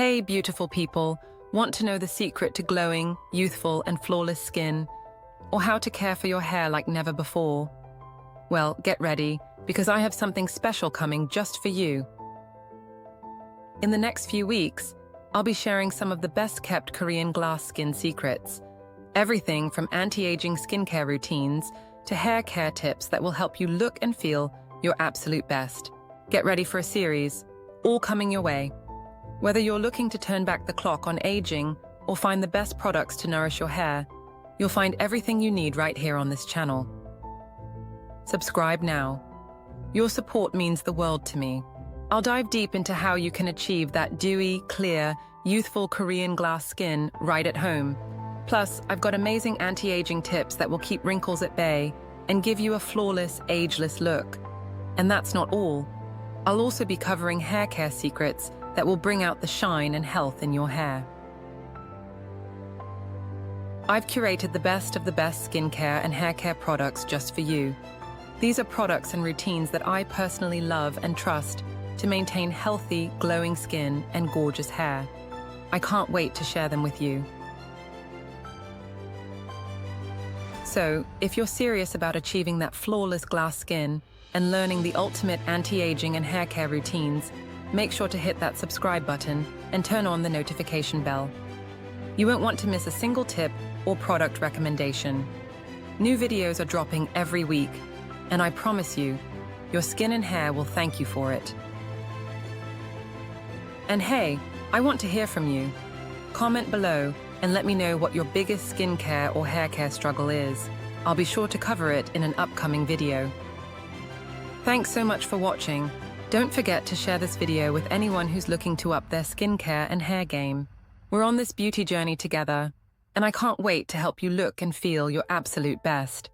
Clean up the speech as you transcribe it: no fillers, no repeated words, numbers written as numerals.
Hey, beautiful people, want to know the secret to glowing, youthful, and flawless skin? Or how to care for your hair like never before? Well, get ready, because I have something special coming just for you. In the next few weeks, I'll be sharing some of the best-kept Korean glass skin secrets. Everything from anti-aging skincare routines to hair care tips that will help you look and feel your absolute best. Get ready for a series, all coming your way. Whether you're looking to turn back the clock on aging or find the best products to nourish your hair, you'll find everything you need right here on this channel. Subscribe now. Your support means the world to me. I'll dive deep into how you can achieve that dewy, clear, youthful Korean glass skin right at home. Plus, I've got amazing anti-aging tips that will keep wrinkles at bay and give you a flawless, ageless look. And that's not all. I'll also be covering hair care secrets that will bring out the shine and health in your hair. I've curated the best of the best skincare and hair care products just for you. These are products and routines that I personally love and trust to maintain healthy, glowing skin and gorgeous hair. I can't wait to share them with you. So, if you're serious about achieving that flawless glass skin and learning the ultimate anti-aging and hair care routines, make sure to hit that subscribe button and turn on the notification bell. You won't want to miss a single tip or product recommendation. New videos are dropping every week, and I promise you, your skin and hair will thank you for it. And hey, I want to hear from you. Comment below and let me know what your biggest skincare or hair care struggle is. I'll be sure to cover it in an upcoming video. Thanks so much for watching. Don't forget to share this video with anyone who's looking to up their skincare and hair game. We're on this beauty journey together, and I can't wait to help you look and feel your absolute best.